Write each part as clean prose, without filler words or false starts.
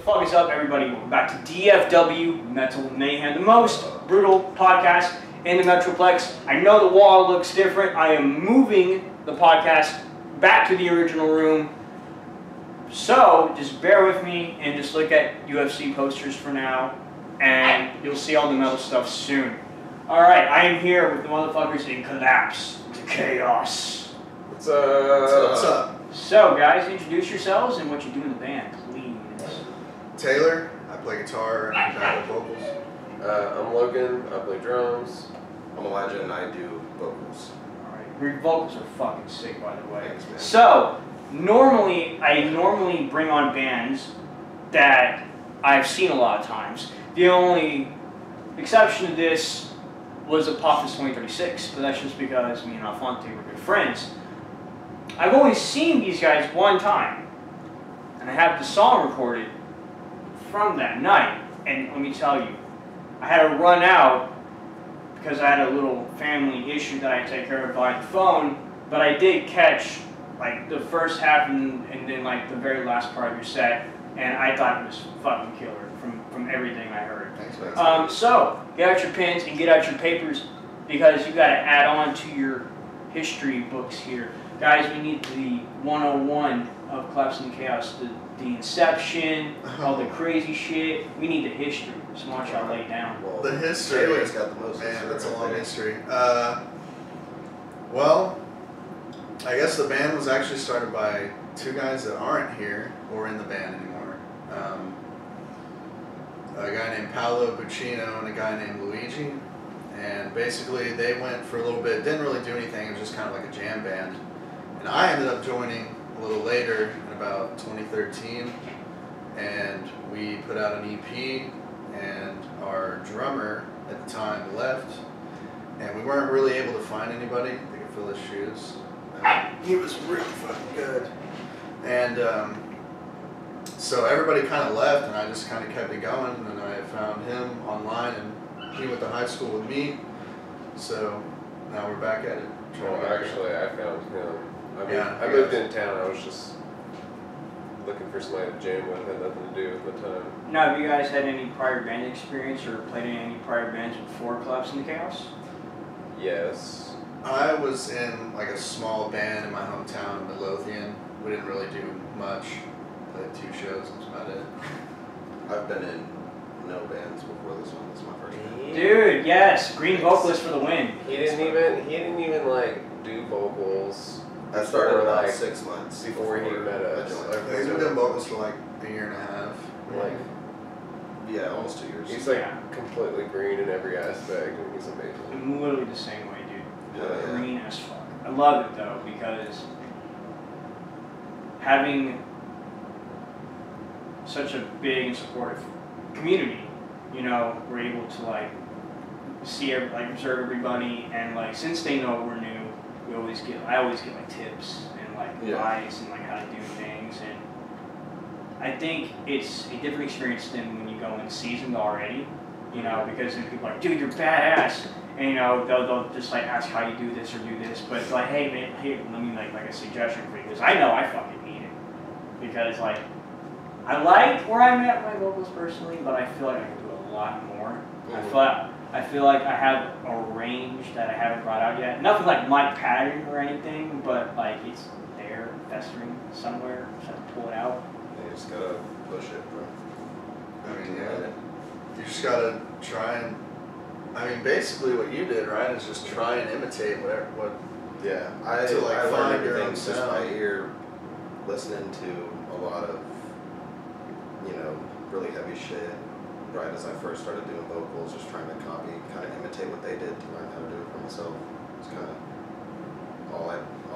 fuck is up, everybody? Welcome back to DFW Metal Mayhem, the most brutal podcast in the Metroplex. I know the wall looks different. I am moving the podcast back to the original room. So, just bear with me and just look at UFC posters for now, and you'll see all the metal stuff soon. Alright, I am here with the motherfuckers in Collapse to Chaos. What's up? What's up? So, guys, introduce yourselves and what you do in the band, please. Taylor, I play guitar and backup vocals. I'm Logan, I play drums. I'm Elijah and I do vocals. Alright, your vocals are fucking sick, by the way. Thanks, man. So, I normally bring on bands that I've seen a lot of times. The only exception to this was Apophis 2036, but that's just because me and Alfonte were good friends. I've only seen these guys one time, and I have the song recorded from that night, and let me tell you, I had to run out because I had a little family issue that I had to take care of by the phone, but I did catch like the first half and then like the very last part of your set, and I thought it was fucking killer from everything I heard. Thanks, man. So, get out your pens and get out your papers because you got to add on to your history books here. Guys, we need the 101 of Collapse and Chaos, the inception, all the crazy shit. We need the history. So why don't y'all lay it down? Well, The history. Taylor's got the most. Man, that's a right long there. history. Well, I guess the band was actually started by two guys that aren't here or in the band anymore. A guy named Paolo Buccino and a guy named Luigi. And basically they went for a little bit, didn't really do anything, it was just kind of like a jam band. And I ended up joining a little later in about 2013, and we put out an EP, and our drummer at the time left, and we weren't really able to find anybody that could fill his shoes. He was really fucking good. And so everybody kind of left, and I just kind of kept it going, and I found him online, and he went to high school with me, so now we're back at it. Well, actually, I found him. I Yeah, moved in town. I was just looking for somebody to jam with. Had nothing to do with the time. Now, have you guys had any prior band experience or played in any prior bands before Collapse and Chaos? Yes. I was in like a small band in my hometown, Midlothian. We didn't really do much. Played 2 shows, that's about it. I've been in no bands before this one. This is my first band. Dude, yes, green vocalist for the win. He didn't even like do vocals. I started for, about like 6 months before he met us. Yeah, he's been doing vocals for like a year and a half. Like Yeah, almost 2 years. he's like Yeah. completely green in every aspect, and he's amazing. I'm literally the same way, dude. Yeah. Green as fuck. I love it though because having such a big and supportive community, you know, we're able to like see observe everybody, and like since they know we're new, I always get like tips and like advice and like how to do things, and I think it's a different experience than when you go in seasoned already, you know, because then people are like, dude, you're badass. And you know, they'll just like ask how you do this or do this, but it's like, hey man, hey, let me make like a suggestion for you, because I know I fucking need it. Because like, I like where I'm at with my vocals personally, but I feel like I can do a lot more. I feel like I have a range that I haven't brought out yet. Nothing like Mike Patton or anything, but like it's there, festering somewhere, so I have to pull it out. You just gotta push it, bro. I mean, yeah, you just gotta try and, I mean, basically what you did, right, is just try and imitate what Yeah, I To, like, learned find your everything own just sound. by ear, listening to a lot of, really heavy shit. Right as I first started doing vocals, just trying to copy, kind of imitate what they did to learn how to do it for myself. It's kind of all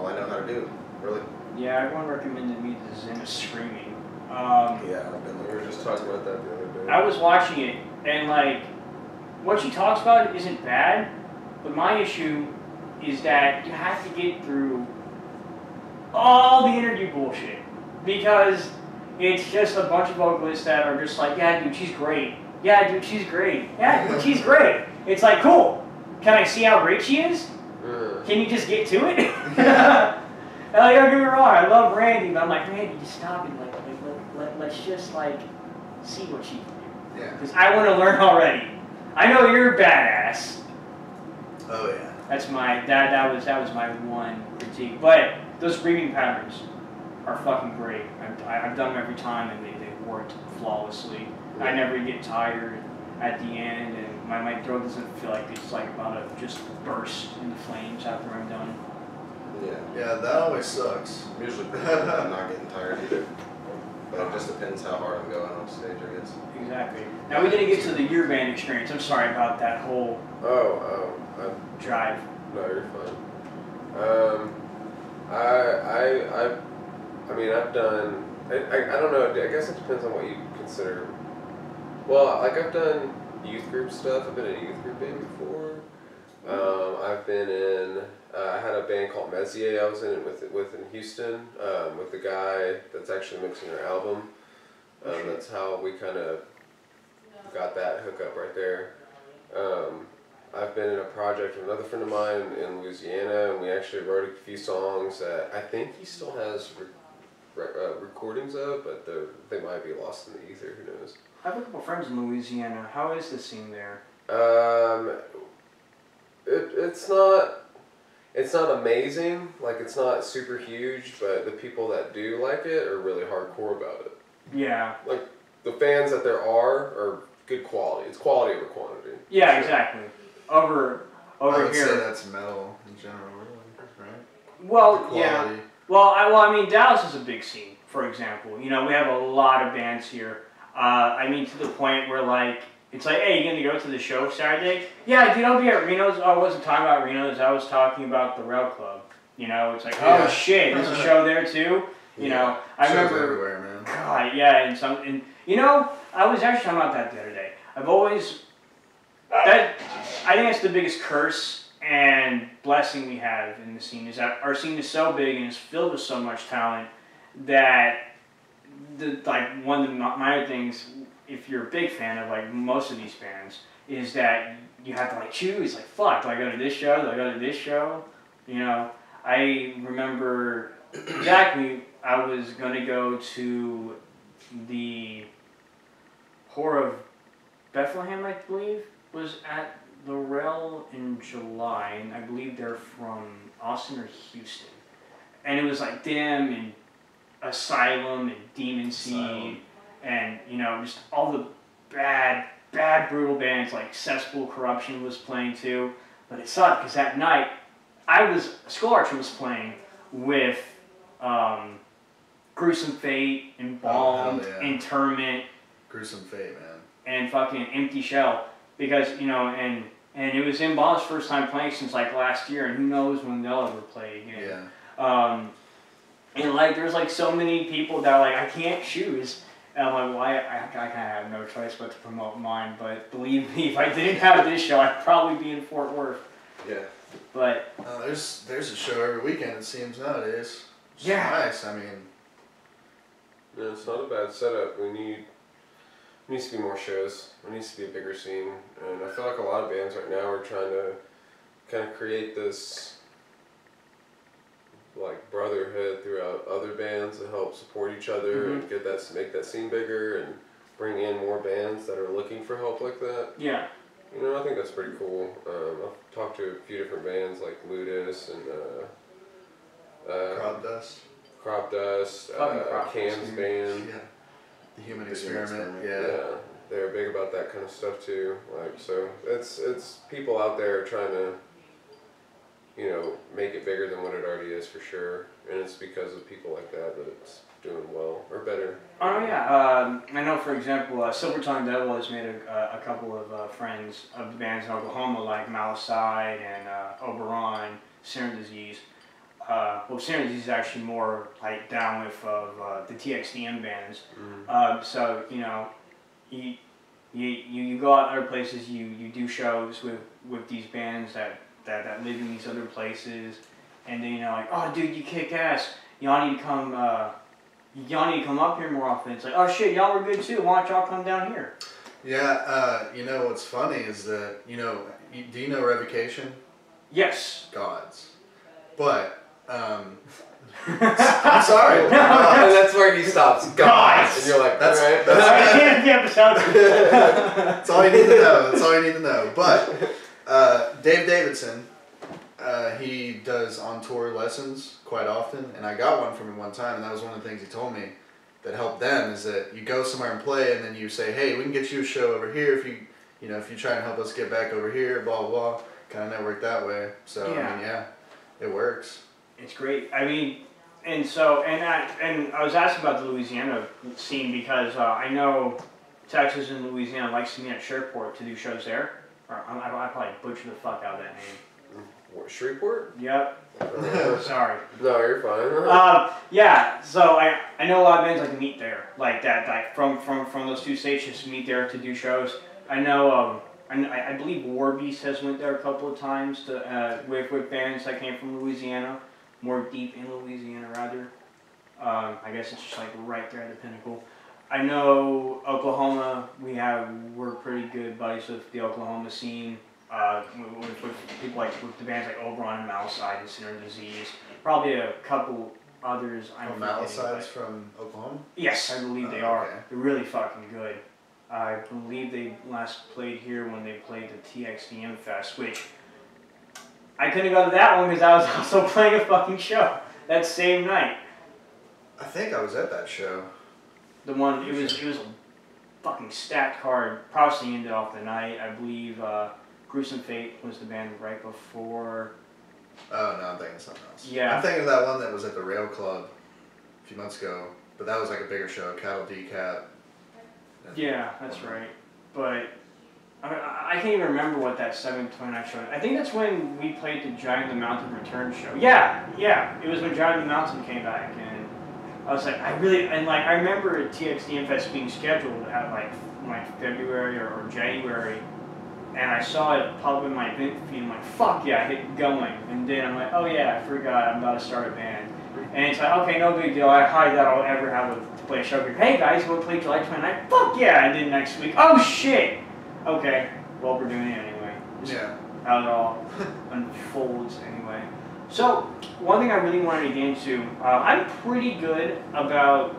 I know how to do, really. Yeah, everyone recommended me the Zen of Screaming. Yeah, I've been We were just talking about that the other day. I was watching it, and like, what she talks about isn't bad, but my issue is that you have to get through all the interview bullshit, because it's just a bunch of vocalists that are just like, yeah, dude, she's great. Yeah, dude, she's great. Yeah, dude, she's great. It's like, cool. Can I see how great she is? Can you just get to it? Like, don't get me wrong, I love Randy, but I'm like, Randy, just stop it. Like let's just like see what she can do. Yeah. Because I want to learn already. I know you're badass. Oh yeah. That's my that was my one critique. But those breathing patterns are fucking great. I've done them every time, and they worked flawlessly. I never get tired at the end, and my throat doesn't feel like it's like about to just burst into flames after I'm done. Yeah. Yeah, that always sucks. I'm usually pretty good about not getting tired either. But it just depends how hard I'm going on stage, I guess. Exactly. Now we didn't get to the year band experience. I'm sorry about that whole drive. No, you're fine. I mean, I've done. I don't know. I guess it depends on what you consider. Well, like I've done youth group stuff. I've been in a youth group band before. I've been in. I had a band called Messier. I was in it with in Houston with the guy that's actually mixing our album. That's how we kind of got that hookup right there. I've been in a project with another friend of mine in Louisiana, and we actually wrote a few songs that I think he still has recordings of, but they might be lost in the ether. Who knows? I have a couple friends in Louisiana. How is the scene there? It's not amazing. Like it's not super huge, but the people that do like it are really hardcore about it. Yeah. Like the fans that there are good quality. It's quality over quantity. Yeah, sure. Exactly. Over I would here. say that's metal in general, really, right? Well, yeah. Well, I mean, Dallas is a big scene, for example. You know, we have a lot of bands here. I mean, to the point where, like, it's like, hey, you gonna go to the show Saturday? Yeah, dude, I'll be at Reno's. I wasn't talking about Reno's. I was talking about the Rail Club. You know, it's like, oh shit, there's a show there too. You know, I remember. Everywhere, man. God, yeah, and you know, I was actually talking about that the other day. I think that's the biggest curse and blessing we have in the scene is that our scene is so big and is filled with so much talent that one of the minor things, if you're a big fan of like most of these bands, is that you have to like choose. Like, fuck, do I go to this show? Do I go to this show? You know, I remember exactly. I was gonna go to the Horror of Bethlehem, I believe, was at the Rail in July, and I believe they're from Austin or Houston. And it was like them and Asylum and Demon Seed and, you know, just all the bad, brutal bands like Cesspool Corruption was playing too. But it sucked because that night, Skull Archer was playing with Gruesome Fate, Embalmed, Interment. Gruesome Fate, man. And fucking Empty Shell. Because, you know, and it was Embalmed's first time playing since like last year, and who knows when they'll ever play again. Yeah. And like, there's like so many people that like, I can't choose. And I'm like, well, I kind of have no choice but to promote mine. But believe me, if I didn't have this show, I'd probably be in Fort Worth. Yeah. But there's a show every weekend, it seems, nowadays. It's nice, I mean. No, it's not a bad setup. There needs to be more shows. There needs to be a bigger scene. And I feel like a lot of bands right now are trying to kind of create this like brotherhood throughout other bands to help support each other and make that scene bigger and bring in more bands that are looking for help like that. Yeah. You know, I think that's pretty cool. I've talked to a few different bands like Ludus and Crop Dust, Cam's band. Yeah. The Human Experiment. Yeah. They're big about that kind of stuff too. Like, so it's people out there trying to, you know, make it bigger than what it already is for sure. And it's because of people like that it's doing well or better. Oh yeah, I know for example, Silver Tongue Devil has made a couple of friends of the bands in Oklahoma like Malicide and Oberon, Serum Disease. Well, Serum Disease is actually more like down with the TXDM bands. So you know, you go out other places, you do shows with these bands that live in these other places, and then you know like, oh dude, you kick ass. Y'all need to come up here more often. It's like, oh shit, y'all were good too. Why don't y'all come down here? Yeah, you know what's funny is that, you know, do you know Revocation? Yes. Gods. But I'm sorry. And that's where he stops. Guys! And you're like, That's- alright. that's- I can't the episode. That's all you need to know. That's all you need to know. But Dave Davidson, he does on-tour lessons quite often, and I got one from him one time, and that was one of the things he told me that helped them is that you go somewhere and play, and then you say, hey, we can get you a show over here if you try and help us get back over here, blah, blah, blah. Kind of network that way. So, Yeah. I mean, yeah, it works. It's great. I mean, and I was asking about the Louisiana scene because I know Texas and Louisiana likes to meet at Shreveport to do shows there. Or I probably butchered the fuck out of that name. What, Shreveport? Yep. Sorry. No, you're fine. Yeah. So I know a lot of bands like to meet there, like that, like from those two states just meet there to do shows. I know. I believe Warbeast has went there a couple of times to with bands that came from Louisiana, more deep in Louisiana rather. I guess it's just like right there at the pinnacle. I know Oklahoma. We're pretty good buddies with the Oklahoma scene. With people like with the bands like Oberon and Malicide and Sinner Disease. Probably a couple others. Malicide's from Oklahoma? Yes, I believe they are. Okay. They're really fucking good. I believe they last played here when they played the TXDM Fest, which I couldn't go to that one because I was also playing a fucking show that same night. I think I was at that show. The one it was a fucking stacked card. Probably ended off the night. I believe Gruesome Fate was the band right before. Oh, no, I'm thinking of something else. Yeah. I'm thinking of that one that was at the Rail Club a few months ago, but that was like a bigger show, Cattle Decap. Yeah, that's right. But I can't even remember what that 729 show. I think that's when we played the Giant of the Mountain Return show. Yeah. It was when Giant of the Mountain came back, and I was like, I remember TXDM Fest being scheduled at like February or January, and I saw it pop up in my event feed. I'm like, fuck yeah, I hit going, and then I'm like, oh yeah, I forgot I'm about to start a band. And it's like, okay, no big deal. I highly doubt I'll ever have to play a show. Hey guys, we'll play July 29th. Fuck yeah, I did next week. Oh shit. Okay, well we're doing it anyway. Yeah. How it all unfolds anyway. So one thing I really wanted to get into, I'm pretty good about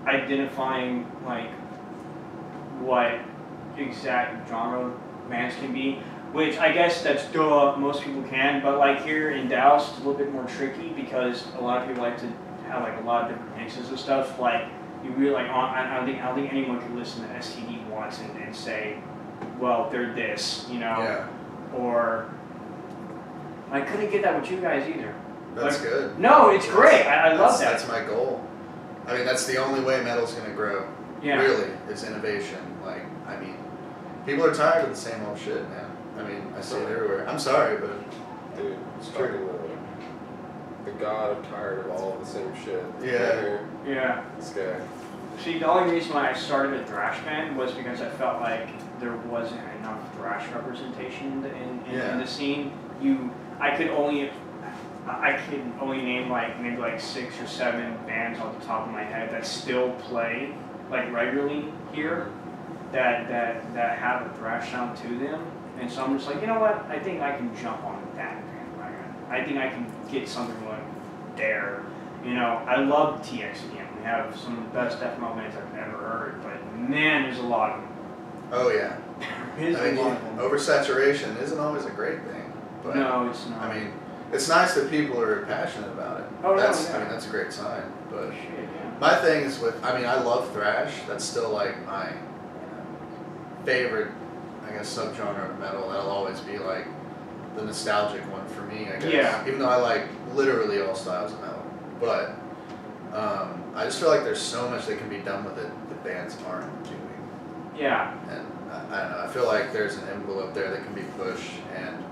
identifying like what exact genre bands can be. Which I guess that's duh, most people can, but like here in Dallas it's a little bit more tricky because a lot of people like to have like a lot of different mixes and stuff. Like you really like I don't think anyone could listen to STD once and say, well, they're this, Yeah. Or I couldn't get that with you guys either. That's Like, good. No, it's great. I love that. That's my goal. I mean, that's the only way metal's gonna grow. Yeah. Really, is innovation. Like, I mean, people are tired of the same old shit, man. I mean, I see it everywhere. I'm sorry, but Dude, it's fucking the god of tired of all the same shit. Yeah. Yeah. This guy. See, the only reason why I started a thrash band was because I felt like there wasn't enough thrash representation in the scene. I could only name like maybe like 6 or 7 bands off the top of my head that still play like regularly here that have a thrash sound to them. And so I'm just like, you know what? I think I can jump on that bandwagon. I think I can get something like there. I love TXDM. We have some of the best death metal bands I've ever heard, but man, there's a lot of them. oh yeah. There's I mean, a lot of them. oversaturation isn't always a great thing. But No, it's not. I mean, it's nice that people are passionate about it. Oh, no, that's yeah. I mean, that's a great sign. But Shit, yeah. my thing is I love thrash. That's still like my favorite, I guess, subgenre of metal. That'll always be like the nostalgic one for me, I guess. Yeah. Even though I like literally all styles of metal. But I just feel like there's so much that can be done with it that bands aren't doing. Yeah. And I don't know, I feel like there's an envelope there that can be pushed, and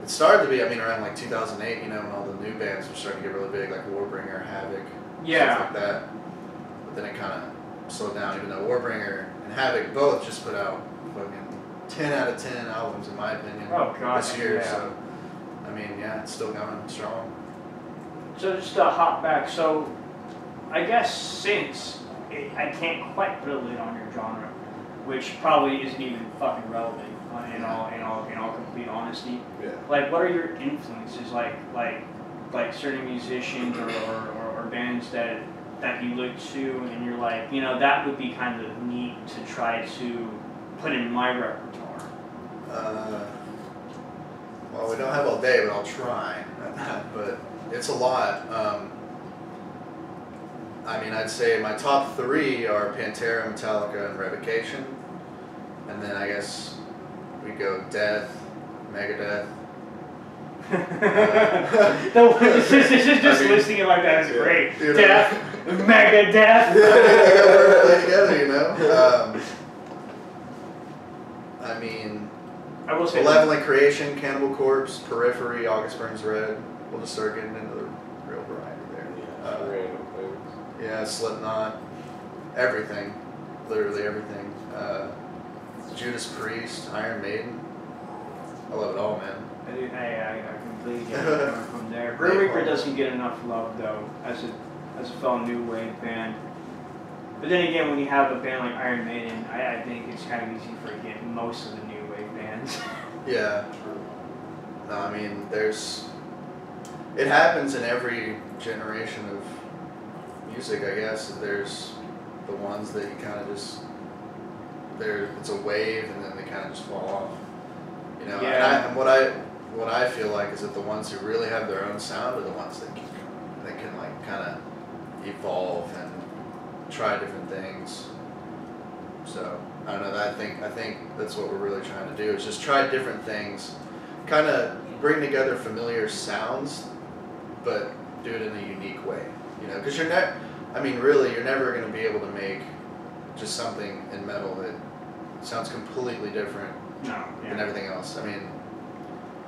it started to be, around like 2008, when all the new bands were starting to get really big, like Warbringer, Havoc, Yeah. stuff like that. But then it kind of slowed down, even though Warbringer and Havoc both just put out fucking 10 out of 10 albums, in my opinion, Oh, God, this year. yeah. So, it's still going strong. So just to hop back, so I guess since I can't quite put a lid on your genre, which probably isn't even fucking relevant in all complete honesty. Yeah. Like, what are your influences? Like like certain musicians or bands that you look to and you're like, you know, that would be kind of neat to try to put in my repertoire? Well, we don't have all day, but I'll try. But it's a lot. I mean, I'd say my top 3 are Pantera, Metallica, and Revocation. And then I guess we go Death, Megadeth. Just listing it like that is great. You know. Death, Megadeth. Yeah, they gotta play together, you know? I mean, I will say Malevolent Creation, Cannibal Corpse, Periphery, August Burns Red. We'll just start getting into the real variety there. Random things. Yeah, Slipknot, everything, literally everything. Judas Priest, Iron Maiden. I love it all, man. I completely get it from there. Grim Reaper doesn't get enough love though, as a fellow new wave band. But then again, when you have a band like Iron Maiden, I think it's kind of easy to forget most of the new wave bands. Yeah. No, I mean, it happens in every generation of music, I guess. There's the ones that you kind of just, it's a wave and then they kind of just fall off. You know, Yeah. and what I feel like is that the ones who really have their own sound are the ones that can like kind of evolve and try different things. So I don't know. I think that's what we're really trying to do is just try different things, kind of bring together familiar sounds, but do it in a unique way. You know, because you're never going to be able to make just something in metal that sounds completely different than everything else. I mean,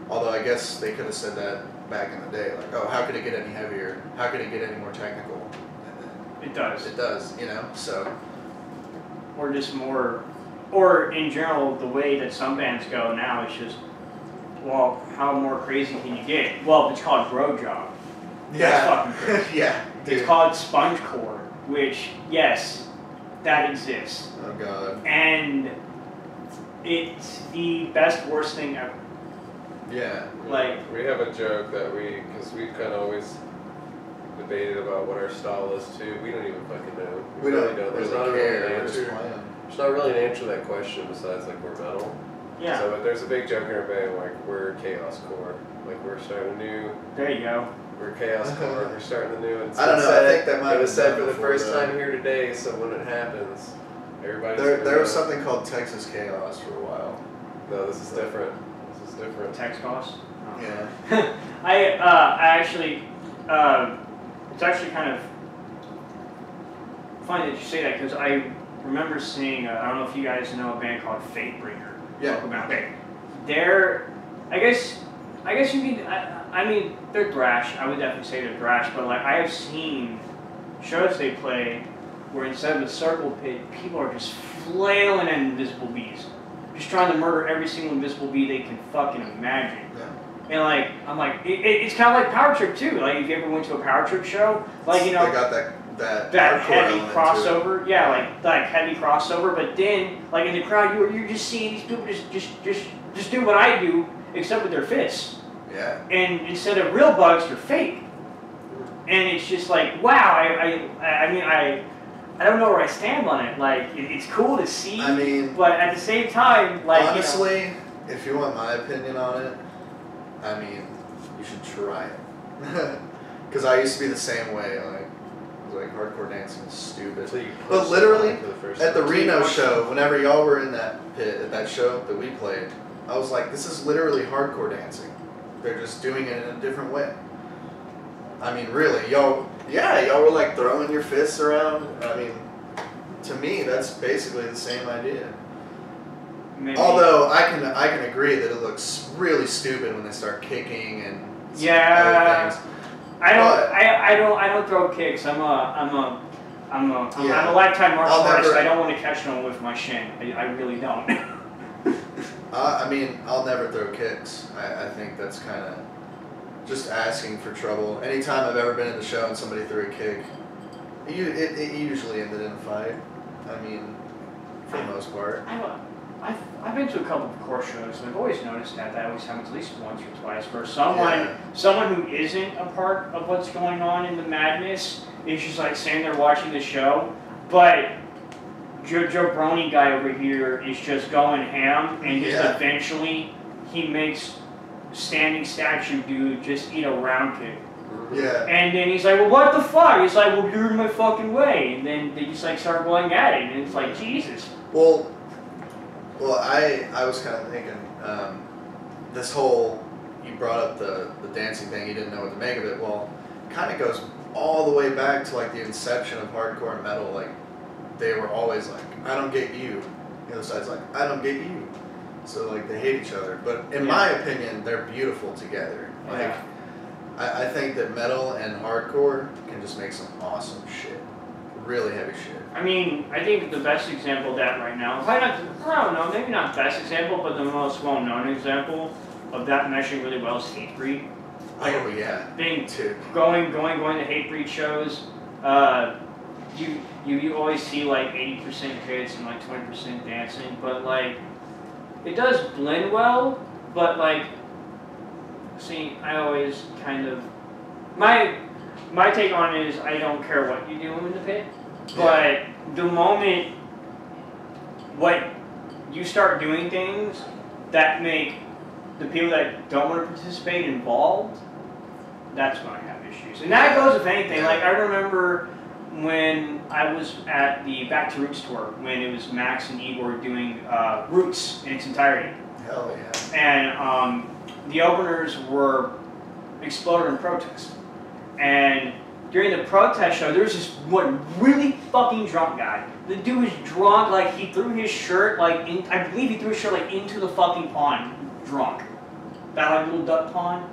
although I guess they could have said that back in the day, like, oh, how could it get any heavier? How could it get any more technical? And It does. it does, you know, so. Or just more, or in general, the way that some bands go now is just, well, how more crazy can you get? Well, it's called bro job. That's fucking crazy. Yeah. Dude. It's called spongecore, which, yes, that exists. Oh, God. And it's the best, worst thing ever. Yeah. Like, we have a joke that because we've kind of always debated about what our style is too. We don't even fucking know. We really don't There's really not care. really an We're just answer. playing. There's not really an answer to that question besides like we're metal. yeah, So but there's a big joke in our band like we're chaos core. Like we're starting a new. there you go. We're chaos core. We're starting the new. And I don't know. I think that might it was have said been for the before first that. time here today. So when it happens, everybody's. There was something called Texas Chaos for a while. No, this is different. This is different. Text cost. Yeah. I actually, it's actually kind of funny that you say that because I remember seeing, I don't know if you guys know a band called Fatebringer. Yeah. Okay. They're, I guess you mean, I mean, they're thrash. I would definitely say they're thrash, but like I have seen shows they play where instead of a circle pit, people are just flailing at invisible bees. Just trying to murder every single invisible bee they can fucking imagine. Yeah. And like, I'm like, it's kind of like Power Trip too. Like, if you ever went to a Power Trip show, like, you know, They got that that hardcore heavy element to it. crossover, yeah, like heavy crossover. But then, like in the crowd, you're just seeing these people just do what I do, except with their fists. Yeah. And instead of real bugs, they're fake. And it's just like, wow. I mean, I don't know where I stand on it. Like, it's cool to see. I mean, but at the same time, like, honestly, you know, if you want my opinion on it, I mean, you should try it. Because I used to be the same way. Like hardcore dancing is stupid. Until you But punch literally, someone for the first at the time. Reno show, whenever y'all were in that pit at that show that we played, I was like, this is literally hardcore dancing. They're just doing it in a different way. I mean, really, y'all were like throwing your fists around. I mean, to me, that's basically the same idea. maybe. Although I can agree that it looks really stupid when they start kicking and Yeah. other things. I don't throw kicks. I'm a lifetime martial I'll artist. never- I don't want to catch no one with my shin. I really don't. I mean, I'll never throw kicks. I think that's kind of just asking for trouble. Anytime I've ever been in the show and somebody threw a kick, it usually ended in a fight. I mean, for the most part. I've been to a couple of core shows, and I've always noticed that always happens at least once or twice, where someone who isn't a part of what's going on in the madness is just like sitting there watching the show, but Joe Brony guy over here is just going ham, and just eventually he makes standing statue dude just eat a round kick. Yeah. And then he's like, well, what the fuck? He's like, well, you're in my fucking way. And then they just like start going at it, and it's like, Jesus. Well, I was kind of thinking, this whole, you brought up the dancing thing, you didn't know what to make of it. Well, it kind of goes all the way back to like the inception of hardcore metal. Like, they were always like, I don't get you. The other side's like, I don't get you. So like they hate each other. But in my opinion, they're beautiful together. Like, I think that metal and hardcore can just make some awesome shit. Really heavy shit. I mean, I think the best example of that right now, I don't know, maybe not best example, but the most well-known example of that meshing really well is Hatebreed. Like, oh yeah. Being too. Going to Hatebreed shows, you always see like 80% hits and like 20% dancing, but like, it does blend well, but like, see, I always kind of, my take on it is I don't care what you do in the pit, but the moment you start doing things that make the people that don't want to participate involved, that's when I have issues. And that goes with anything. Like, I remember when I was at the Back to Roots tour, when it was Max and Igor doing Roots in its entirety. Hell yeah. And the openers were Exploder and Protest. And during the protest show, there was this one really fucking drunk guy. The dude was drunk, like he threw his shirt I believe he threw his shirt like into the fucking pond, drunk. That like little duck pond.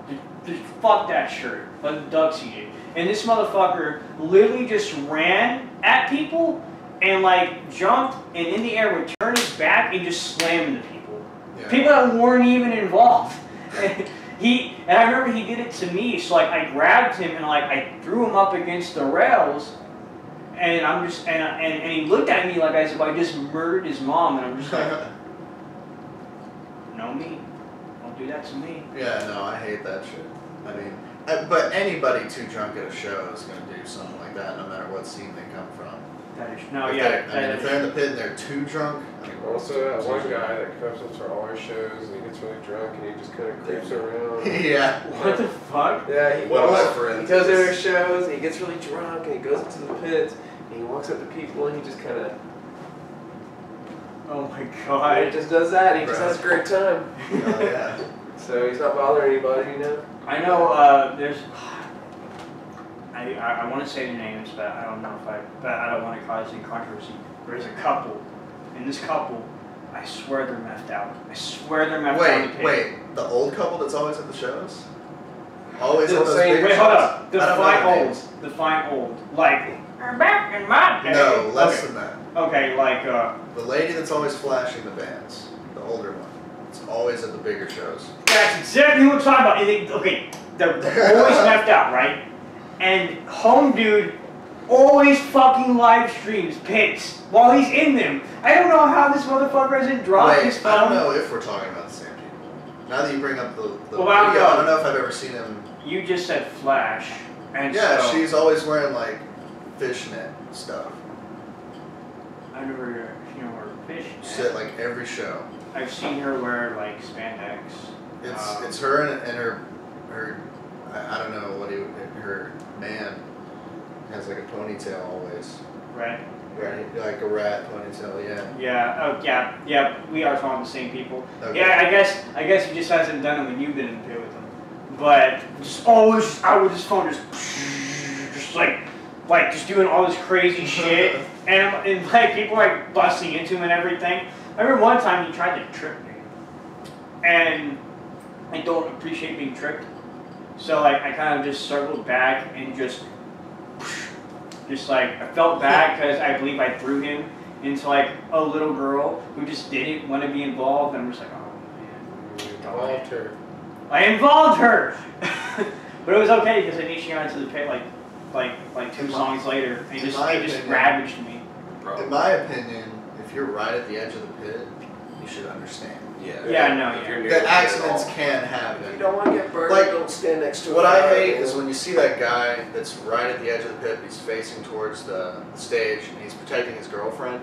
Just fuck that shirt. Like the ducks eat it. And this motherfucker literally just ran at people and like jumped and in the air would turn his back and just slam into people. Yeah. People that weren't even involved. And I remember he did it to me, so like I grabbed him and like I threw him up against the rails, and I'm just and he looked at me like as if I just murdered his mom, and I'm just like, no me, don't do that to me. Yeah, no, I hate that shit. I mean, but anybody too drunk at a show is gonna do something like that, no matter what scene they come from. That is if they're in the pit and they're too drunk. I mean, also, that one guy that comes up to all our shows and he gets really drunk and he just kind of creeps around. Yeah. What the fuck? Yeah, One of my friends. He goes to our shows and he gets really drunk and he goes into the pit and he walks up to people and he just kind of. Oh my god. He just does that and he just has a great time. Oh yeah. So he's not bothering anybody, you know? I know, there's. I want to say the names, but I don't know but I don't want to cause any controversy. There's a couple, and this couple, I swear they're methed out. I swear they're methed out. Wait, the old couple that's always at the shows? Always at those Wait, big hold shows? up. Define old. Like, I'm back in my day. No, less than that. Okay, like, the lady that's always flashing the bands, the older one. It's always at the bigger shows. That's exactly what I'm talking about. And they're always methed out, right? And Home Dude always fucking live streams pits while he's in them. I don't know how this motherfucker hasn't dropped his phone. I don't know if we're talking about the same people. Now that you bring up the well, video, I don't know if I've ever seen him. You just said Flash. And yeah, so, she's always wearing like fishnet stuff. I've never seen her wear fishnet. She's at like every show. I've seen her wear like spandex. It's her and her I don't know what her man has like a ponytail always. Right. Right, like a rat ponytail, yeah. Yeah. Oh, yeah. We are talking the same people. Okay. Yeah. I guess he just hasn't done it when you've been in the pit with him. But just always out with his phone, just like just doing all this crazy shit, and like people like busting into him and everything. I remember one time he tried to trip me, and I don't appreciate being tripped. So like I kind of just circled back and just like I felt bad because I believe I threw him into like a little girl who just didn't want to be involved, and I'm just like, oh man, Involved her. I involved her, but it was okay because I think she got into the pit like 2 songs later, and he just ravaged me. In my opinion, if you're right at the edge of the pit, you should understand. Yeah. Yeah, no, If yeah. you're near That the accidents pit can at all. happen. If you don't want to get burned, Like, don't stand next to What a I fire, hate man. is when you see that guy that's right at the edge of the pit, he's facing towards the stage, and he's protecting his girlfriend,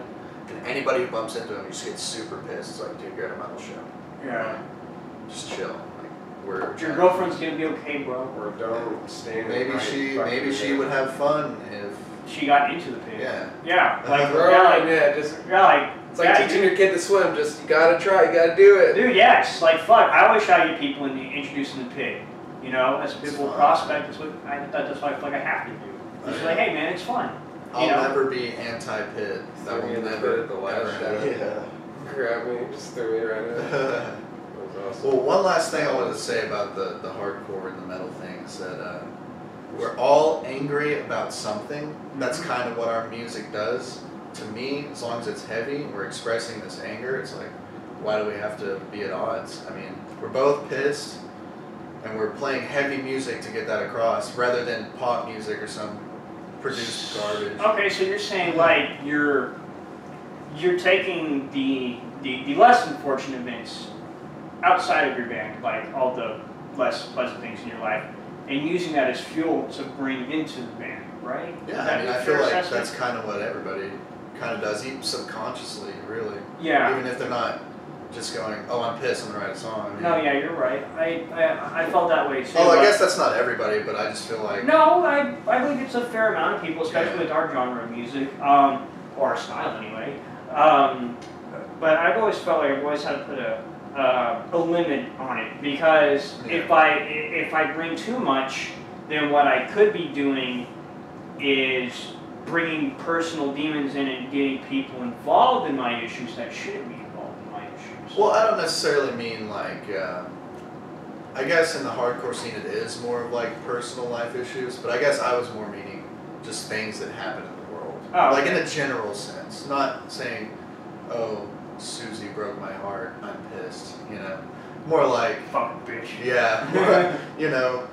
and anybody who bumps into him, you just get super pissed. It's like, dude, you're at a metal show. Yeah. Just chill. Like, we're Your girlfriend's gonna be okay, bro. Or don't stand. maybe right she fucking would have fun if She got into the pit. yeah. Yeah. Like, Bro, yeah, like, yeah, just yeah, like, it's like yeah, teaching your kid to swim. Just you gotta try, you gotta do it. dude, yes. Like, fuck. I always try to get people introduced in the pit. You know, as a people fun. prospect, that's what that's what I feel like I have to do. It's like, hey, man, it's fun. I'll You know? never be anti-pit. That Threw will me in the never, pit at the last ever shot. happen. Yeah. Grab me, just threw me right in. That was awesome. Well, one last thing I wanted to say about the hardcore and the metal thing is that we're all angry about something. That's kind of what our music does. To me, as long as it's heavy, we're expressing this anger. It's like, why do we have to be at odds? I mean, we're both pissed, and we're playing heavy music to get that across, rather than pop music or some produced garbage. Okay, so you're saying like you're taking the less unfortunate events outside of your band, like all the less pleasant things in your life, and using that as fuel to bring into the band, right? Yeah, Is that I mean, a I fair feel like assessment? that's kind of what everybody kind of does, even subconsciously, really. Yeah. Even if they're not just going, oh, I'm pissed, I'm gonna write a song. I mean, No, yeah, you're right. I felt that way too. oh, I but- guess that's not everybody, but I just feel like. No, I believe it's a fair amount of people, especially Yeah. with our genre of music, or our style anyway. But I've always felt like I've always had to put a limit on it, because Yeah. if I bring too much, then what I could be doing is bringing personal demons in and getting people involved in my issues that shouldn't be involved in my issues. Well, I don't necessarily mean like. I guess in the hardcore scene it is more of like personal life issues, but I guess I was more meaning just things that happen in the world. Oh, like in okay. a general sense. Not saying, oh, Susie broke my heart, I'm pissed, you know. More like, Fucking bitch. yeah, more, you know,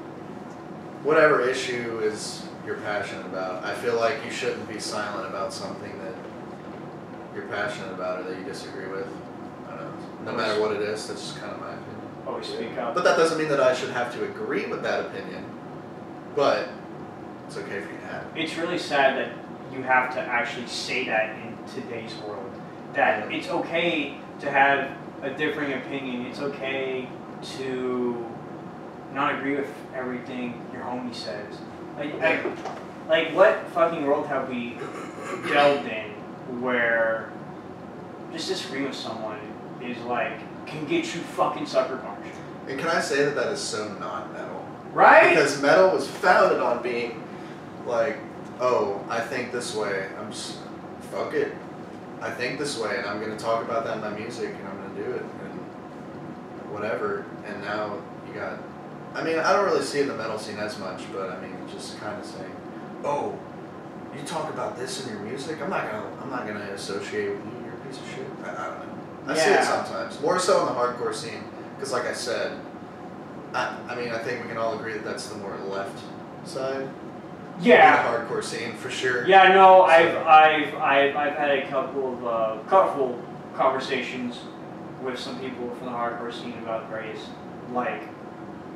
whatever issue is you're passionate about. I feel like you shouldn't be silent about something that you're passionate about or that you disagree with. I don't know. No matter what it is, that's just kind of my opinion. Always speak up. But that doesn't mean that I should have to agree with that opinion. But it's okay for you to have it. It's really sad that you have to actually say that in today's world. That it's okay to have a differing opinion. It's okay to not agree with everything your homie says. Like what fucking world have we delved in where just disagreeing with someone is like, can get you fucking sucker punched. And can I say that that is so not metal? Right? Because metal was founded on being like, oh, I think this way. I'm just, fuck it. I think this way, and I'm going to talk about that in my music, and I'm going to do it, and whatever. And now you got, I mean, I don't really see it in the metal scene as much, but I mean, just kind of saying, oh, you talk about this in your music? I'm not gonna associate with you. You're a piece of shit. I don't know. I see it sometimes, more so in the hardcore scene, because like I said, I mean, I think we can all agree that that's the more left side. Yeah. The hardcore scene for sure. Yeah, no, So- I've had a couple of colorful conversations with some people from the hardcore scene about various, like,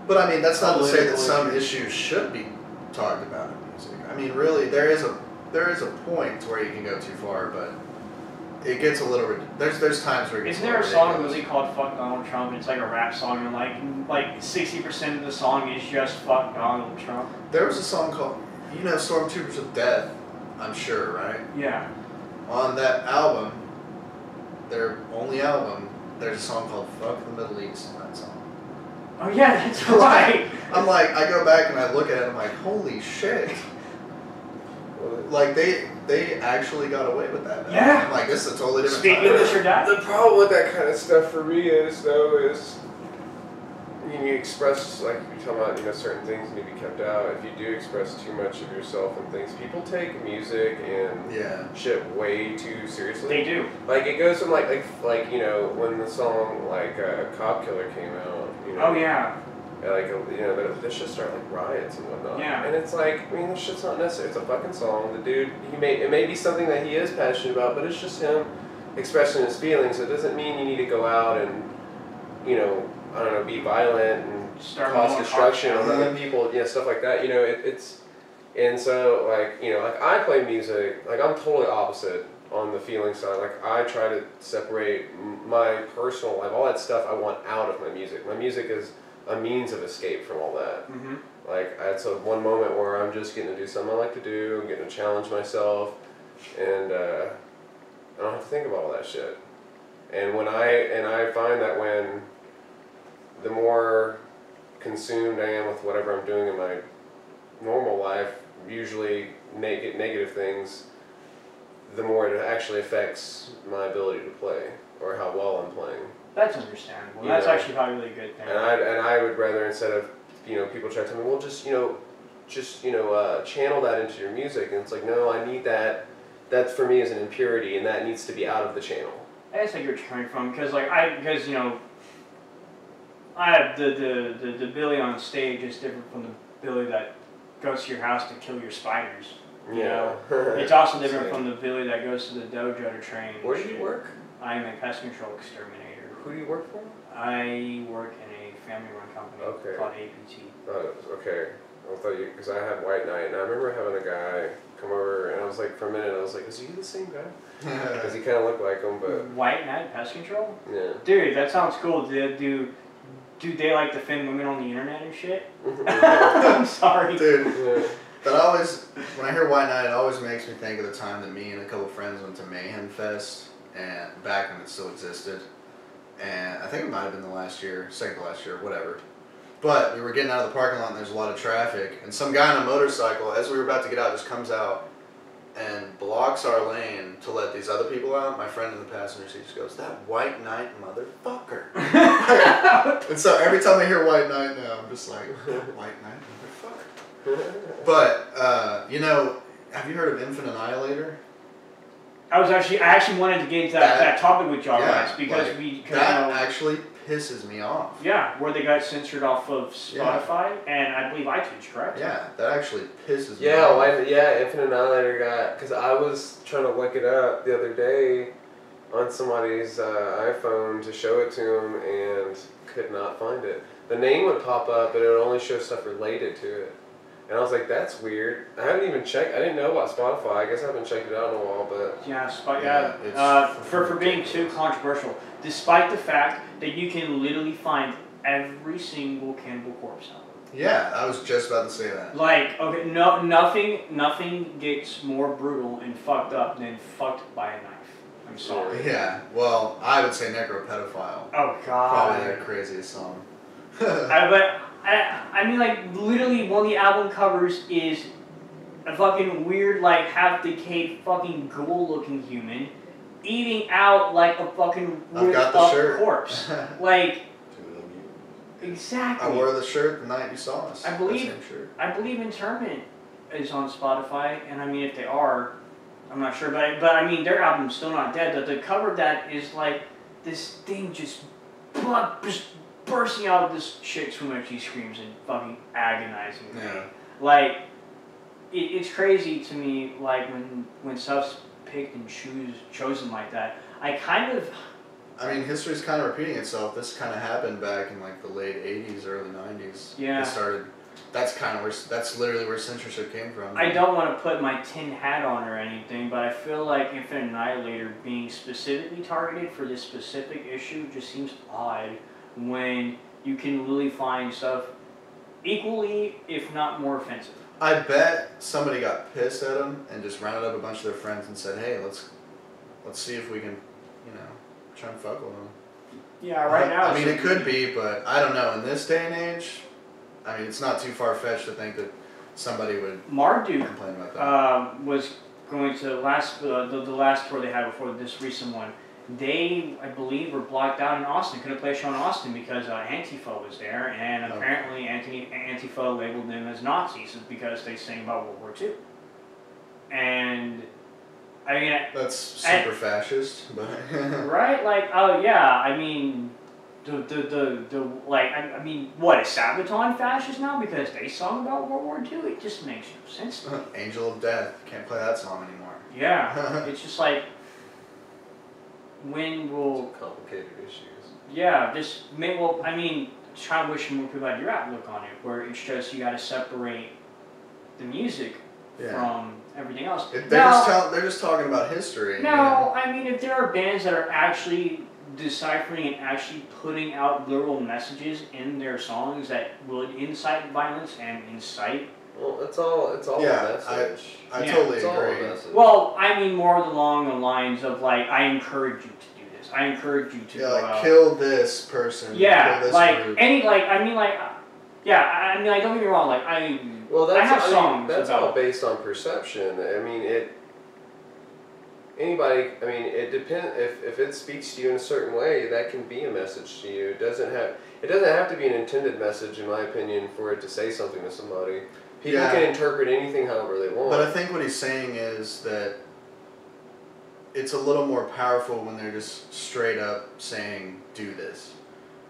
But I mean, that's not to say that Political some issues. issues should be talked about in music. I mean, really, there is a point where you can go too far, but it gets a little. There's times where it gets isn't there a little song ridiculous. really called "Fuck Donald Trump"? It's like a rap song, and like 60% of the song is just "Fuck Donald Trump." There was a song called, you know, Stormtroopers of Death. I'm sure, right? Yeah. On that album, their only album, there's a song called "Fuck the Middle East" on that song. Oh yeah, that's right. I'm like, I go back and I look at it, I'm like, holy shit. Like, they actually got away with that. Now. Yeah. I'm like, this is a totally different Speak time. English or die. The problem with that kind of stuff for me is, though, is you express, like you're talking about, you know, certain things need to be kept out. If you do express too much of yourself and things, people take music and Yeah. shit way too seriously. They do. Like, it goes from, like you know, when the song, like, Cop Killer came out, you know. Oh yeah. Like, you know, this shit start like riots and whatnot. Yeah. And it's like, I mean, this shit's not necessary. It's a fucking song. The dude, it may be something that he is passionate about, but it's just him expressing his feelings. So it doesn't mean you need to go out and, you know, I don't know, be violent and Start cause mowing destruction cars on other people, yeah, stuff like that. You know, it's, and so like, you know, like I play music, like I'm totally opposite on the feeling side. Like I try to separate my personal life, all that stuff I want out of my music. My music is a means of escape from all that. Mm-hmm. Like it's a one moment where I'm just getting to do something I like to do, I'm getting to challenge myself, and I don't have to think about all that shit. And I find that when the more consumed I am with whatever I'm doing in my normal life, usually negative things, the more it actually affects my ability to play or how well I'm playing. That's understandable. You That's know? actually probably a really good thing. And I would rather, instead of, you know, people try to tell me, well, just channel that into your music, and it's like, no, I need that. That for me is an impurity, and that needs to be out of the channel. I guess like you're coming from, because you know, I have the Billy on stage is different from the Billy that goes to your house to kill your spiders. You know, it's also different from the Billy that goes to the dojo to train. Where do you work? I'm a pest control exterminator. Who do you work for? I work in a family-run company called APT. Okay. I thought you, because I had White Knight, and I remember having a guy come over, and I was like, for a minute, I was like, is he the same guy? Because he kind of looked like him, but... White Knight Pest Control? Yeah. Dude, that sounds cool. Do they like defend women on the internet and shit? Yeah. I'm sorry. Dude, Yeah. that always, when I hear White Knight, it always makes me think of the time that me and a couple friends went to Mayhem Fest, and back when it still existed. And I think it might have been the last year, second to last year, whatever. But we were getting out of the parking lot and there's a lot of traffic, and some guy on a motorcycle, as we were about to get out, just comes out and blocks our lane to let these other people out. My friend in the passenger seat just goes, "That White Knight motherfucker." And so every time I hear White Knight now, I'm just like, White Knight motherfucker. But, you know, have you heard of Infant Annihilator? I actually wanted to get into that topic with y'all guys because that actually pisses me off. Yeah, where they got censored off of Spotify and I believe iTunes, correct? Yeah, that actually pisses me off. Infant Annihilator got, because I was trying to look it up the other day on somebody's iPhone to show it to him and could not find it. The name would pop up, but it would only show stuff related to it. And I was like, that's weird. I haven't even checked. I didn't know about Spotify. I guess I haven't checked it out in a while, but... For being too controversial, despite the fact that you can literally find every single Cannibal Corpse album. Yeah, I was just about to say that. Like, okay, nothing gets more brutal and fucked up than Fucked by a Knife. I'm sorry. Yeah, well, I would say Necropedophile. Oh, God. Probably their craziest song. I mean, like, literally one of the album covers is a fucking weird, like, half-decayed fucking ghoul-looking human eating out, like, a fucking ripped-up corpse. Like, exactly. I wore the shirt the night you saw us. I believe Interment is on Spotify, and I mean, if they are, I'm not sure, but I mean, their album's still not dead. The cover of that is, like, this thing just bursting out of this chick's room as she screams and fucking agonizing me. Yeah. Like, it's crazy to me, like, when stuff's picked and chosen like that. I mean, history's kind of repeating itself. This kind of happened back in, like, the late 80s, early 90s. Yeah. It started, that's literally where censorship came from. I don't want to put my tin hat on or anything, but I feel like Infant Annihilator being specifically targeted for this specific issue just seems odd, when you can really find stuff equally, if not more offensive. I bet somebody got pissed at them and just rounded up a bunch of their friends and said, "Hey, let's see if we can, you know, try and fuck with them." Yeah, right now. I mean, it could be, but I don't know. In this day and age, I mean, it's not too far-fetched to think that somebody would Marduk complain about that. Was going to the last tour they had before this recent one. They, I believe, were blocked out in Austin. Couldn't play a show in Austin because Antifa was there, and apparently Antifa labeled them as Nazis because they sang about World War II. And I mean, that's super fascist, but right? Like, oh yeah, I mean, I mean, what is Sabaton fascist now because they sung about World War II? It just makes no sense to me. Angel of Death, can't play that song anymore. Yeah, it's just like. when will Complicated issues. yeah well I mean try to wish more people had your outlook on it where it's just you got to separate the music from everything else. They're just talking about history. No, I mean if there are bands that are actually deciphering and actually putting out literal messages in their songs that would incite violence and incite. Well, it's all a message. I totally it's all a agree. message. Well, I mean more along the lines of like I encourage you to do this. I encourage you to go out. Kill this person. Yeah, kill this like group. don't get me wrong. Like I have songs. That's about, all based on perception. I mean, it depends. If it speaks to you in a certain way, that can be a message to you. It doesn't have to be an intended message, in my opinion, for it to say something to somebody. People can interpret anything however they want. But I think what he's saying is that it's a little more powerful when they're just straight up saying, "Do this,"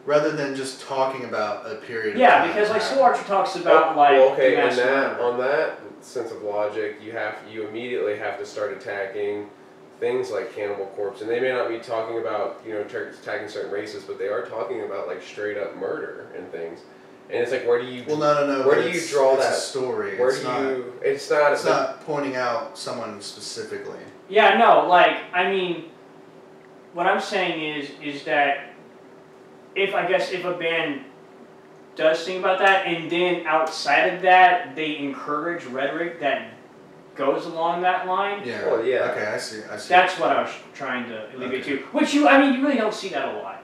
rather than just talking about a period. of time. because like Soul Archer talks about on that sense of logic, you immediately have to start attacking things like Cannibal Corpse, and they may not be talking about attacking certain races, but they are talking about like straight up murder and things. And it's like, where do you? Well, no. Where do you draw that? It's a story. It's not pointing out someone specifically. Yeah, no. Like, I mean, what I'm saying is that if a band does sing about that, and then outside of that, they encourage rhetoric that goes along that line. Yeah. Well, yeah. Okay, I see. That's what I was trying to alleviate to. Which you really don't see that a lot.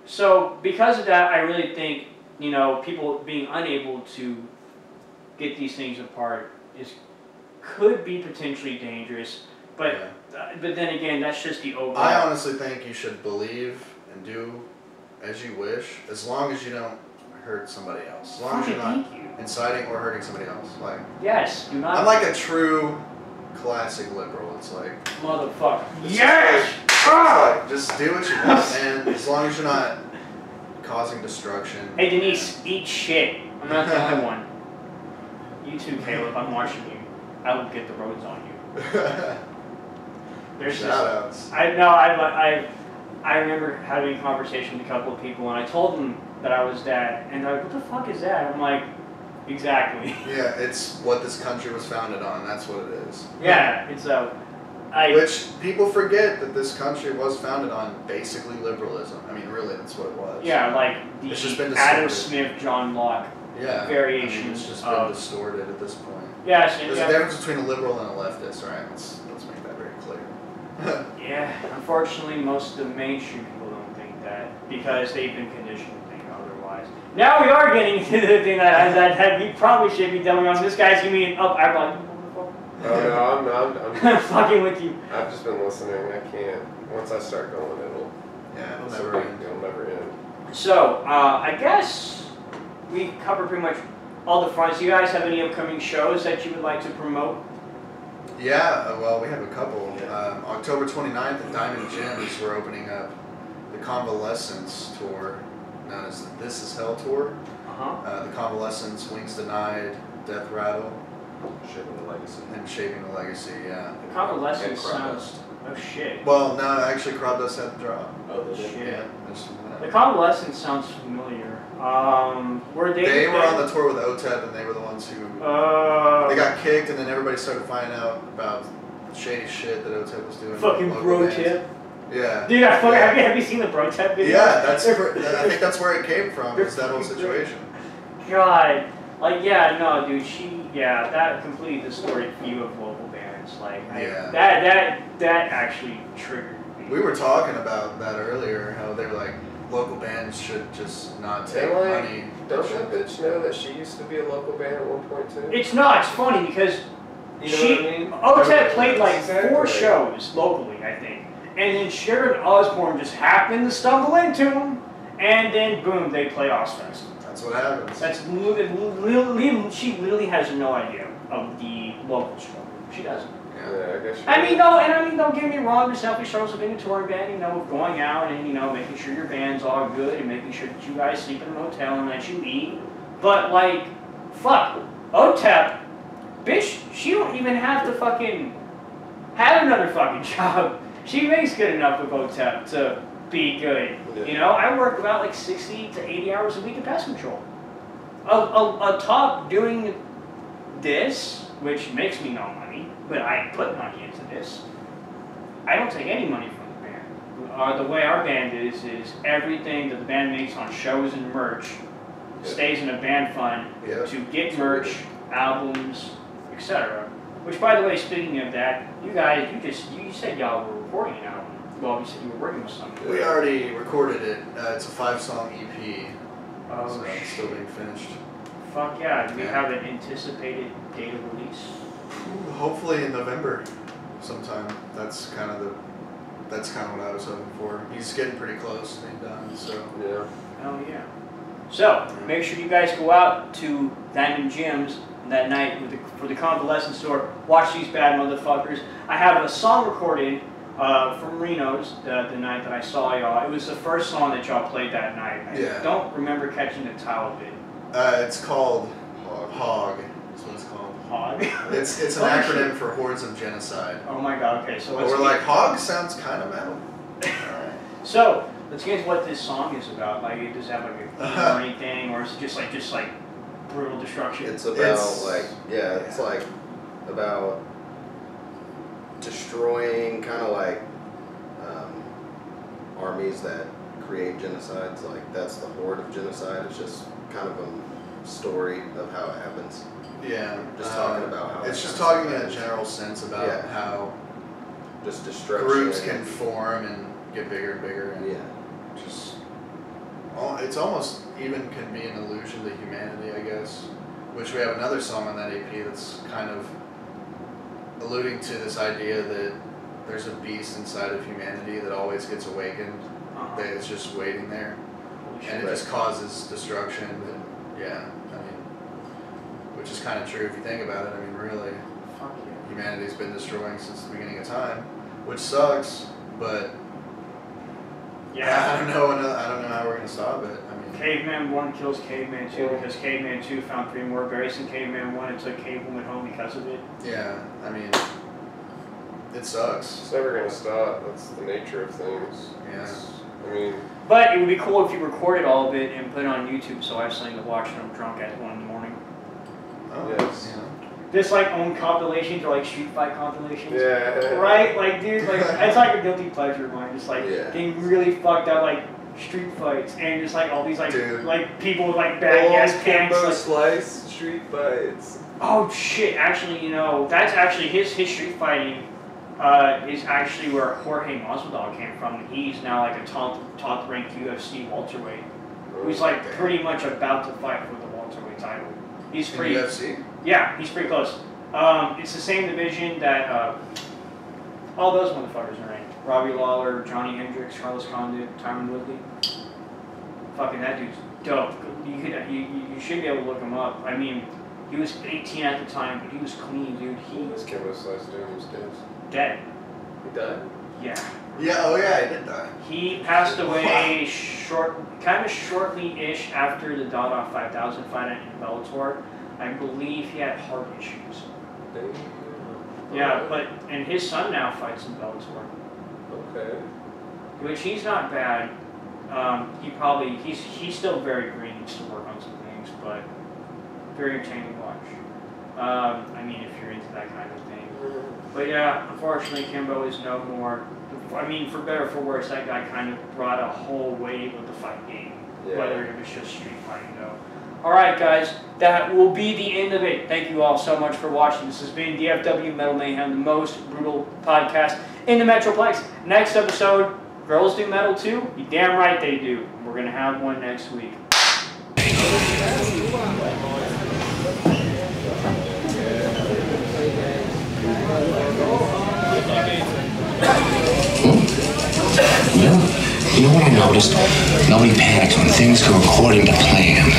So because of that, I really think, people being unable to get these things apart could be potentially dangerous. But then again, that's just the overall. I honestly think you should believe and do as you wish, as long as you don't hurt somebody else. As long as you're not inciting or hurting somebody else. Like, yes, do not. I'm like a true classic liberal. It's like, motherfucker. Yes! Ah! Just do what you want, and as long as you're not causing destruction. Hey Denise, eat shit. I'm not the only one. You too, Caleb. I'm watching you. I will get the roads on you. There's Shoutouts. I remember having a conversation with a couple of people, and I told them that I was that, and they're like, "What the fuck is that?" I'm like, "Exactly." Yeah, it's what this country was founded on. That's what it is. Yeah, it's which people forget that this country was founded on basically liberalism. I mean, really, that's what it was. Yeah, like it's just been Adam Smith, John Locke variations. I mean, it's just been distorted at this point. Yes, there's a difference between a liberal and a leftist, right? Let's make that very clear. Yeah, unfortunately, most of the mainstream people don't think that because they've been conditioned to think otherwise. Now we are getting into the thing that we probably should be dealing on. This guy's giving me an up. I'm like, oh no, I'm fucking with you. I've just been listening. I can't. Once I start going, it'll never end. So I guess we covered pretty much all the fronts. Do you guys have any upcoming shows that you would like to promote? Yeah, well, we have a couple. October 29th at Diamond Gyms, we're opening up the Convalescence Tour, known as the This Is Hell Tour. The Convalescence, Wings Denied, Death Rattle. Shaping the Legacy. And Shaping the Legacy, yeah. The Convalescence sounds... Oh, shit. Well, no, actually, Crop Dust had the drop. Oh, they did? Shit. Yeah, the Convalescence sounds familiar. Were they... They were on the tour with OTEP, and they were the ones who... they got kicked, and then everybody started finding out about shady shit that OTEP was doing. Fucking bro-tip. Yeah. Dude, have you seen the bro-tip video? Yeah, I think that's where it came from, is that whole situation. God. Like, yeah, no, dude, that completely distorted view of local bands. Like, that actually triggered me. We were talking about that earlier, how they were like, local bands should just not take money. Don't that bitch know that she used to be a local band at one point too? It's not, it's funny because OTEP played like 4 shows locally, I think. And then Sharon Osbourne just happened to stumble into them, and then boom, they play Ozfest. That's what happens. She literally has no idea of the local struggle. She doesn't. Yeah, I guess. Don't get me wrong. There's definitely struggles with being a touring band. Of going out and making sure your band's all good and making sure that you guys sleep in a motel and that you eat. But like, fuck, OTEP, bitch, she don't even have to fucking have another fucking job. She makes good enough with OTEP to be good. Yeah. You know, I work about like 60 to 80 hours a week in pest control. A top doing this, which makes me no money, but I put money into this. I don't take any money from the band. The way our band is everything that the band makes on shows and merch stays in a band fund to get merch, albums, etc. Which, by the way, speaking of that, you guys, you said y'all were recording an album. Well, you said you were working with something. We already recorded it. It's a 5-song EP. Oh, so it's still being finished. Fuck yeah. Do we have an anticipated date of release? Hopefully in November sometime. That's kind of what I was hoping for. He's getting pretty close to being done, so. Yeah. Oh yeah. So, make sure you guys go out to Diamond Jim's that night for the convalescence tour. Watch these bad motherfuckers. I have a song recorded from Reno's the night that I saw y'all. It was the first song that y'all played that night. I don't remember catching the title of it. It's called HOG. That's what it's called. HOG? It's an acronym for Hordes of Genocide. Oh my god, okay. So we're like, HOG sounds kind of metal. Alright. So, let's get into what this song is about. Like, it does have like a theme or anything, or is it just like brutal destruction? It's about it's like about destroying kind of like armies that create genocides. Like that's the horde of genocide. It's just kind of a story of how it happens. Yeah. Just talking about how it's just talking in a general sense about how just destruction groups can form and get bigger and bigger. And just it's almost even can be an allusion to humanity, I guess. Which we have another song on that EP that's kind of alluding to this idea that there's a beast inside of humanity that always gets awakened, that is just waiting there, and it just causes destruction. And which is kind of true if you think about it. I mean, really, humanity's been destroying since the beginning of time, which sucks. But I don't know how we're gonna stop it. I mean, Caveman 1 kills Caveman 2 because Caveman 2 found 3 more berries than Caveman 1 and took Caveman home because of it. Yeah, I mean, it sucks. It's never gonna stop. That's the nature of things. Yeah. I mean. But it would be cool if you recorded all of it and put it on YouTube so I have something to watch when I'm drunk at 1 in the morning. Oh, yes. Yeah. This like own compilations or like street fight compilations. Yeah. Right? Like dude, like it's like a guilty pleasure of mine. Just like getting really fucked up like street fights and just like all these like people with like baggy ass pants. Kimbo Slice street fights. Oh shit, actually, you know, that's actually his street fighting is actually where Jorge Masvidal came from. He's now like a top ranked UFC welterweight. Who's like pretty much about to fight for the welterweight title. He's pretty UFC? Yeah, he's pretty close. It's the same division that all those motherfuckers are in. Robbie Lawler, Johnny Hendricks, Carlos Condit, Tyron Woodley. Fucking that dude's dope. You should be able to look him up. I mean, he was 18 at the time, but he was clean, dude. He was Kimbo Slice doing his dead. He died? Yeah. Yeah, oh yeah, he did die. He passed away shortly-ish after the Dada 5000 fight in Bellator. I believe he had heart issues. Yeah, and his son now fights in Bellator. Okay. Which he's not bad. He's still very green. He needs to work on some things, but very entertaining to watch. I mean, if you're into that kind of thing. But yeah, unfortunately, Kimbo is no more. I mean, for better or for worse, that guy kind of brought a whole wave of the fight game. Yeah. Whether it was just street fighting, though. Alright, guys, that will be the end of it. Thank you all so much for watching. This has been DFW Metal Mayhem, the most brutal podcast in the Metroplex. Next episode, girls do metal too? You damn right they do. We're going to have one next week. You know what I noticed? Nobody panics when things go according to plan.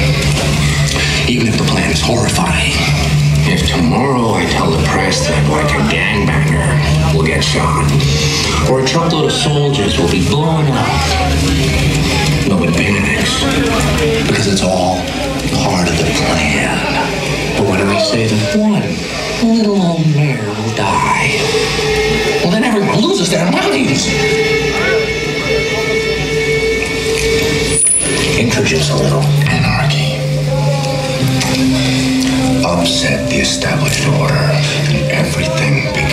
Even if the plan is horrifying. If tomorrow I tell the press that like a gangbanger will get shot, or a truckload of soldiers will be blown up, nobody panics. Because it's all part of the plan. But when I say that one little old mare will die, well then everyone loses their minds. Introduce a little anarchy. Upset the established order, and everything